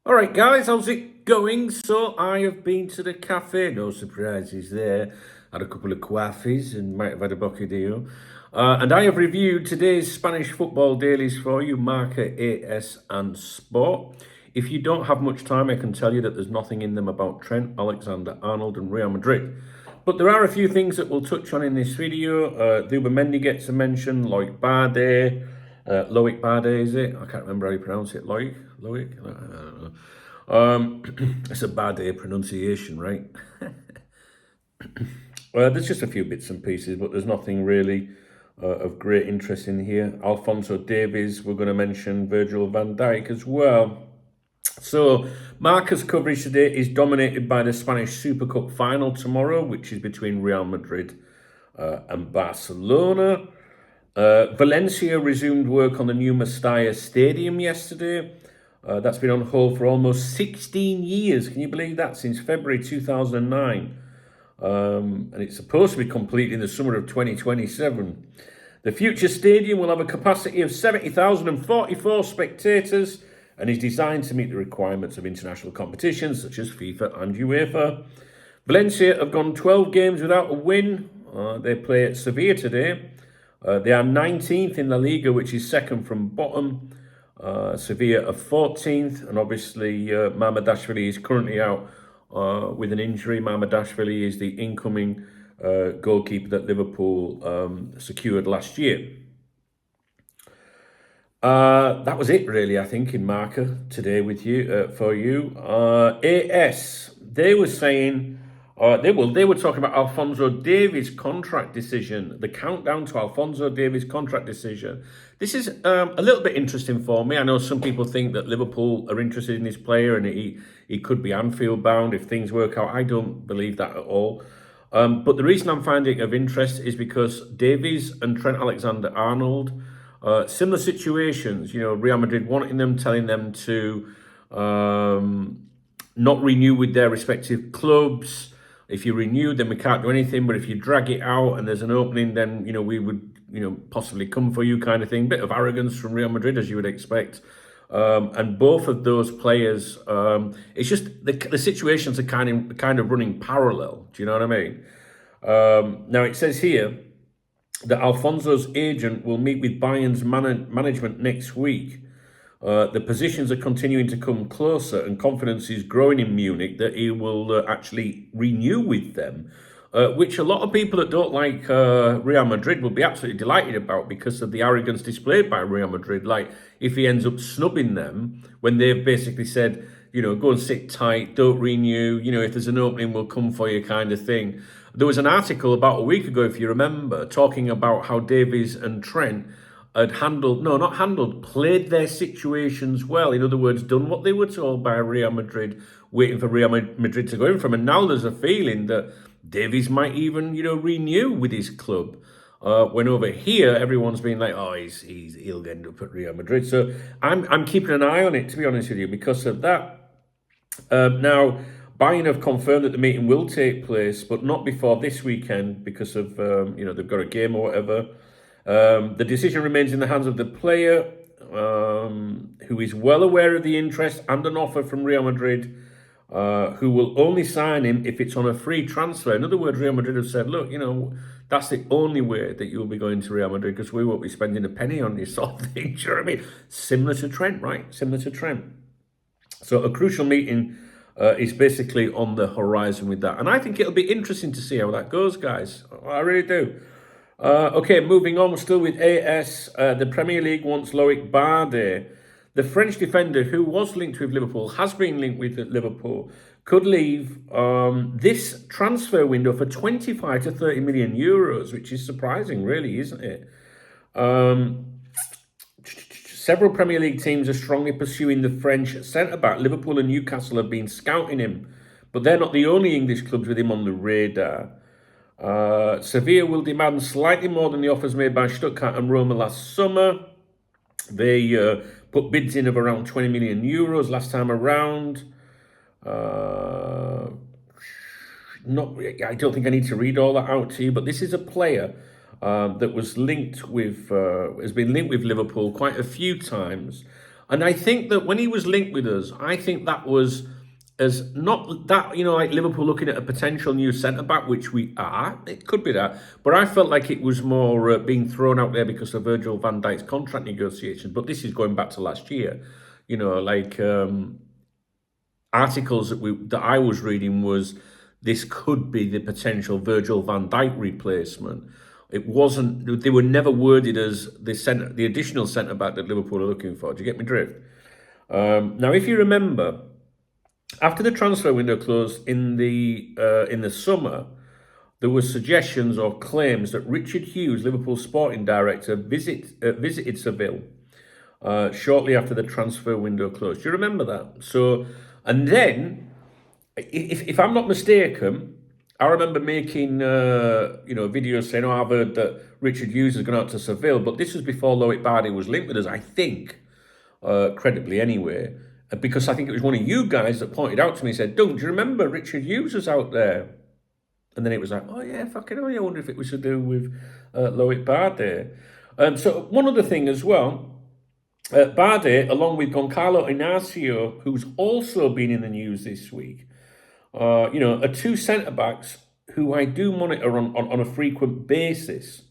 All right, guys, how's it going? So I have been to the cafe. No surprises there. Had a couple of coffees and might have had a bocadillo. And I have reviewed today's Spanish football dailies for you, Marca, AS and Sport. If you don't have much time, I can tell you that there's nothing in them about Trent, Alexander-Arnold and Real Madrid. But there are a few things that we'll touch on in this video. Zubimendi gets a mention, Loic Bade. Loic Bade, is it? I can't remember how you pronounce it. Loic? I don't know. It's a Bade pronunciation, right? There's just a few bits and pieces, but there's nothing really of great interest in here. Alphonso Davies, we're going to mention Virgil van Dijk as well. So, Marca's coverage today is dominated by the Spanish Super Cup final tomorrow, which is between Real Madrid and Barcelona. Valencia resumed work on the new Mestalla Stadium yesterday. That's been on hold for almost 16 years. Can you believe that? Since February 2009. And it's supposed to be complete in the summer of 2027. The future stadium will have a capacity of 70,044 spectators and is designed to meet the requirements of international competitions such as FIFA and UEFA. Valencia have gone 12 games without a win. They play at Sevilla today. They are 19th in La Liga, which is second from bottom. Sevilla are 14th, and obviously Mamardashvili is currently out with an injury. Mamardashvili is the incoming goalkeeper that Liverpool secured last year. That was it, really, I think, in Marca today with you for you. AS, they were saying, they were talking about Alphonso Davies' contract decision, the countdown to Alphonso Davies' contract decision. This is a little bit interesting for me. I know some people think that Liverpool are interested in this player and he could be Anfield bound if things work out. I don't believe that at all. But the reason I'm finding it of interest is because Davies and Trent Alexander-Arnold, similar situations, you know, Real Madrid wanting them, telling them to not renew with their respective clubs. If you renew, then we can't do anything. But if you drag it out and there's an opening, then, you know, we would, you know, possibly come for you kind of thing. Bit of arrogance from Real Madrid, as you would expect. And both of those players, it's just the situations are kind of running parallel. Do you know what I mean? Now, it says here that Alfonso's agent will meet with Bayern's management next week. The positions are continuing to come closer and confidence is growing in Munich that he will actually renew with them, which a lot of people that don't like Real Madrid will be absolutely delighted about because of the arrogance displayed by Real Madrid. Like, if he ends up snubbing them when they've basically said, you know, go and sit tight, don't renew, you know, if there's an opening, we'll come for you kind of thing. There was an article about a week ago, if you remember, talking about how Davies and Trent had played their situations well. In other words, done what they were told by Real Madrid, waiting for Real Madrid to go in from. And now there's a feeling that Davies might even, you know, renew with his club. When over here, everyone's been like, oh, he'll end up at Real Madrid. So I'm keeping an eye on it, to be honest with you, because of that. Now, Bayern have confirmed that the meeting will take place, but not before this weekend because of, you know, they've got a game or whatever. The decision remains in the hands of the player, who is well aware of the interest and an offer from Real Madrid, who will only sign him if it's on a free transfer. In other words, Real Madrid have said, look, you know, that's the only way that you'll be going to Real Madrid because we won't be spending a penny on this sort of thing. Do you know what I mean? Similar to Trent, right? Similar to Trent. So a crucial meeting is basically on the horizon with that. And I think it'll be interesting to see how that goes, guys. I really do. Okay, moving on, still with AS. The Premier League wants Loic Bade. The French defender, who was linked with Liverpool, has been linked with Liverpool, could leave this transfer window for 25 to 30 million euros, which is surprising, really, isn't it? Several Premier League teams are strongly pursuing the French centre-back. Liverpool and Newcastle have been scouting him, but they're not the only English clubs with him on the radar. Sevilla will demand slightly more than the offers made by Stuttgart and Roma last summer. They put bids in of around 20 million euros last time around. I don't think I need to read all that out to you, but this is a player that was linked with, has been linked with Liverpool quite a few times. And I think that when he was linked with us, I think that was as not that, like Liverpool looking at a potential new centre-back, which we are. It could be that. But I felt like it was more being thrown out there because of Virgil van Dijk's contract negotiations. But this is going back to last year. Like articles that I was reading was this could be the potential Virgil van Dijk replacement. It wasn't. They were never worded as the additional centre back that Liverpool are looking for. Do you get me drift? Now, if you remember, after the transfer window closed in the summer, there were suggestions or claims that Richard Hughes, Liverpool's sporting director, visited Seville shortly after the transfer window closed. Do you remember that? So, and then, if I'm not mistaken, I remember making videos saying, "Oh, I've heard that Richard Hughes has gone out to Seville," but this was before Loic Bade was linked with us, I think, credibly anyway, because I think it was one of you guys that pointed out to me, said, "Don't you remember Richard Hughes was out there?" And then it was like, "Oh yeah, fucking hell, I wonder if it was to do with Loic Bade." So one other thing as well. Bade, along with Goncalo Inacio, who's also been in the news this week, are two centre-backs who I do monitor on a frequent basis,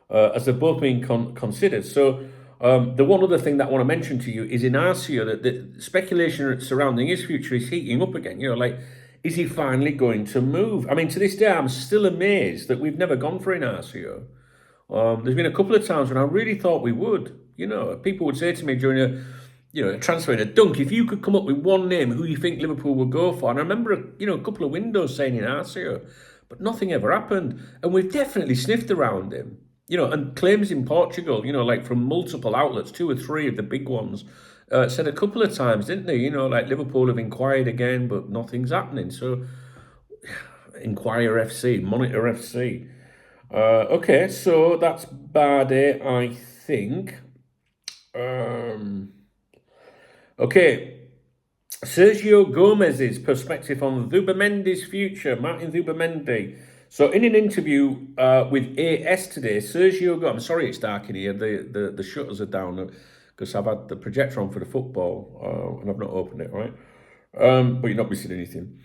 as they're both being considered. So the one other thing that I want to mention to you is Inacio, that the speculation surrounding his future is heating up again. Like, is he finally going to move? I mean, to this day, I'm still amazed that we've never gone for Inacio. There's been a couple of times when I really thought we would. People would say to me during a transfer in a dunk, if you could come up with one name who you think Liverpool will go for. And I remember, a couple of windows saying Inacio, but nothing ever happened. And we've definitely sniffed around him, and claims in Portugal, like from multiple outlets, 2 or 3 of the big ones, said a couple of times, didn't they? Like Liverpool have inquired again, but nothing's happening. So, Inquire FC, Monitor FC. Okay, so that's Bade, I think. Okay, Sergio Gomez's perspective on Zubimendi's future, Martin Zubimendi. So in an interview with AS today, I'm sorry it's dark in here, the shutters are down because I've had the projector on for the football and I've not opened it, right? But you're not missing anything.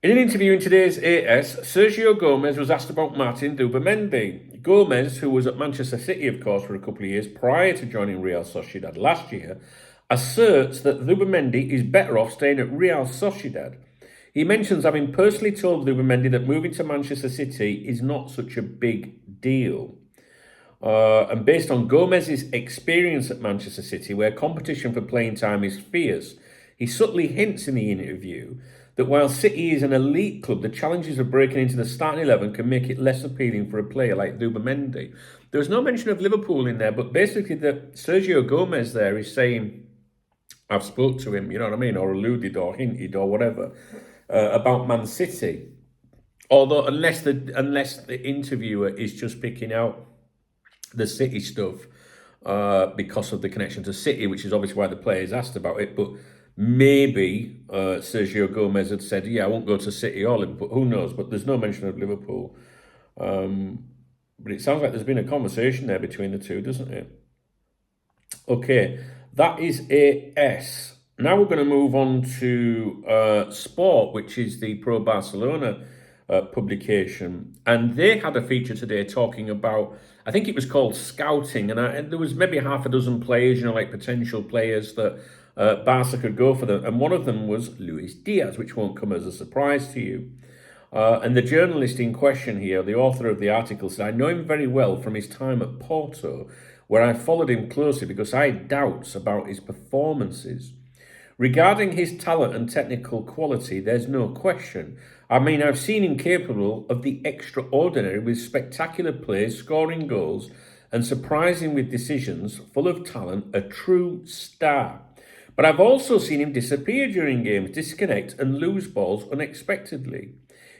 In an interview in today's AS, Sergio Gomez was asked about Martin Zubimendi. Gomez, who was at Manchester City, of course, for a couple of years prior to joining Real Sociedad last year, asserts that Zubimendi is better off staying at Real Sociedad. He mentions having personally told Zubimendi that moving to Manchester City is not such a big deal. And based on Gomez's experience at Manchester City, where competition for playing time is fierce, he subtly hints in the interview that while City is an elite club, the challenges of breaking into the starting 11 can make it less appealing for a player like Zubimendi. There's no mention of Liverpool in there, but basically that Sergio Gomez there is saying, I've spoke to him, you know what I mean, or alluded or hinted or whatever, about Man City. Although unless the interviewer is just picking out the City stuff because of the connection to City, which is obviously why the players asked about it, but maybe Sergio Gomez had said, yeah, I won't go to City or Liverpool. Who knows? But there's no mention of Liverpool. But it sounds like there's been a conversation there between the two, doesn't it? Okay, that is AS. Now we're going to move on to Sport, which is the Pro Barcelona publication. And they had a feature today talking about, I think it was called Scouting. And there was maybe half a dozen players, like potential players that Barca could go for them, and one of them was Luis Diaz, which won't come as a surprise to you. And the journalist in question here, the author of the article, said, "I know him very well from his time at Porto, where I followed him closely because I had doubts about his performances. Regarding his talent and technical quality, there's no question. I mean, I've seen him capable of the extraordinary with spectacular plays, scoring goals, and surprising with decisions, full of talent, a true star. But I've also seen him disappear during games, disconnect and lose balls unexpectedly.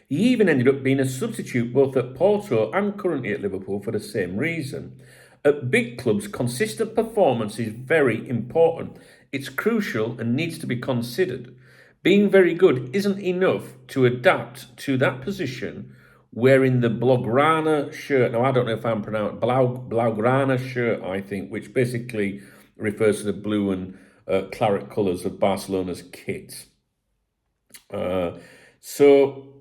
He even ended up being a substitute both at Porto and currently at Liverpool for the same reason. At big clubs, consistent performance is very important. It's crucial and needs to be considered. Being very good isn't enough to adapt to that position wearing the Blaugrana shirt. Now, I don't know if I'm pronouncing Blaugrana shirt, I think, which basically refers to the blue and claret colours of Barcelona's kit. So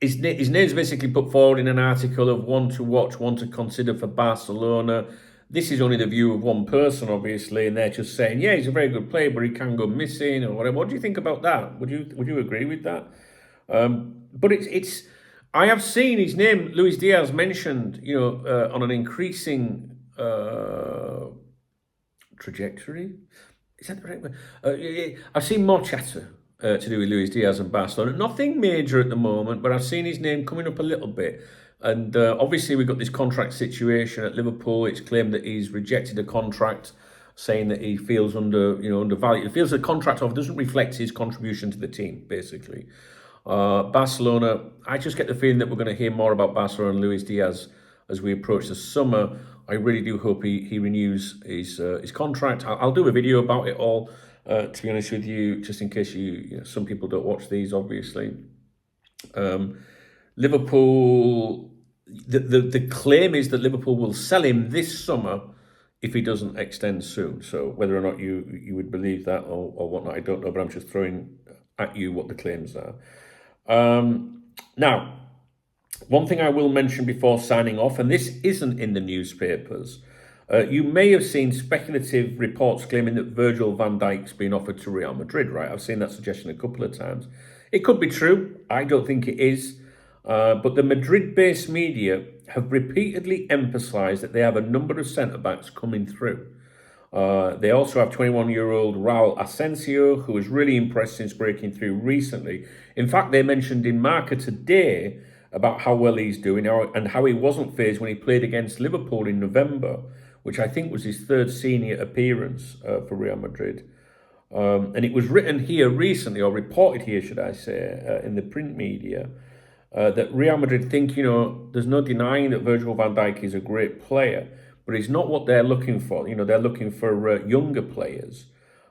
his name's basically put forward in an article of one to watch, one to consider for Barcelona. This is only the view of one person, obviously, and they're just saying, yeah, he's a very good player, but he can go missing or whatever. What do you think about that? Would you agree with that? But it's I have seen his name, Luis Diaz, mentioned, on an increasing trajectory. Is that the right word? I've seen more chatter to do with Luis Diaz and Barcelona. Nothing major at the moment, but I've seen his name coming up a little bit. And obviously, we've got this contract situation at Liverpool. It's claimed that he's rejected a contract, saying that he feels undervalued. He feels the contract offer doesn't reflect his contribution to the team, basically. Barcelona, I just get the feeling that we're going to hear more about Barcelona and Luis Diaz as we approach the summer. I really do hope he renews his contract. I'll do a video about it all, to be honest with you, just in case some people don't watch these, obviously. Liverpool, the claim is that Liverpool will sell him this summer if he doesn't extend soon. So whether or not you would believe that or whatnot, I don't know, but I'm just throwing at you what the claims are. Now, one thing I will mention before signing off, and this isn't in the newspapers, you may have seen speculative reports claiming that Virgil van Dijk's been offered to Real Madrid, right? I've seen that suggestion a couple of times. It could be true. I don't think it is. But the Madrid-based media have repeatedly emphasised that they have a number of centre-backs coming through. They also have 21-year-old Raul Asensio, who has really impressed since breaking through recently. In fact, they mentioned in Marca today about how well he's doing and how he wasn't phased when he played against Liverpool in November, which I think was his third senior appearance for Real Madrid. And it was written here recently, or reported here, should I say, in the print media, that Real Madrid think, there's no denying that Virgil van Dijk is a great player, but he's not what they're looking for. They're looking for younger players.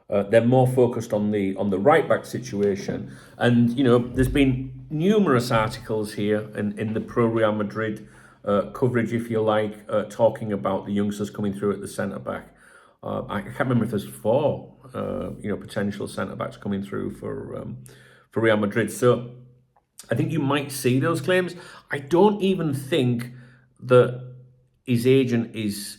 They're more focused on the right back situation, and there's been numerous articles here in the pro Real Madrid coverage, if you like, talking about the youngsters coming through at the centre back. I can't remember if there's 4 potential centre backs coming through for Real Madrid. So I think you might see those claims. I don't even think that his agent is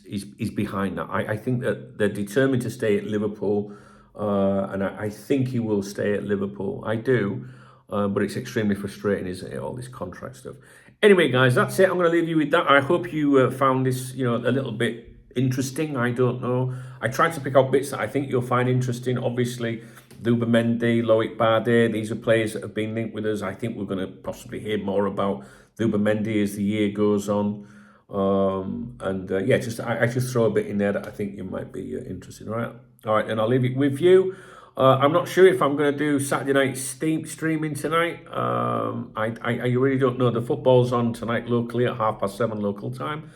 behind that. I think that they're determined to stay at Liverpool, and I think he will stay at Liverpool. I do, but it's extremely frustrating, isn't it, all this contract stuff. Anyway, guys, that's it. I'm going to leave you with that. I hope you found this, a little bit interesting. I don't know. I tried to pick out bits that I think you'll find interesting. Obviously, Zubimendi, Loic, Bade, these are players that have been linked with us. I think we're going to possibly hear more about Zubimendi as the year goes on. I just throw a bit in there that I think you might be interested in. All right, and I'll leave it with you. I'm not sure if I'm going to do Saturday night streaming tonight. I really don't know. The football's on tonight locally at 7:30 local time.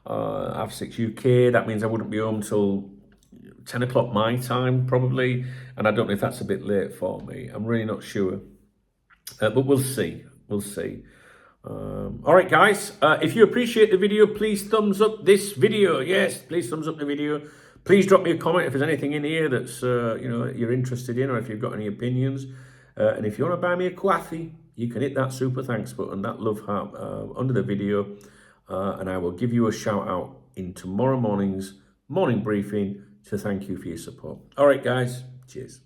6 UK. That means I wouldn't be home till 10 o'clock my time, probably. And I don't know if that's a bit late for me. I'm really not sure. But we'll see. We'll see. All right, guys. If you appreciate the video, please thumbs up this video. Yes, please thumbs up the video. Please drop me a comment if there's anything in here that's you're interested in, or if you've got any opinions. And if you want to buy me a coffee, you can hit that super thanks button, that love heart under the video, and I will give you a shout out in tomorrow morning's morning briefing to thank you for your support. All right, guys. Cheers.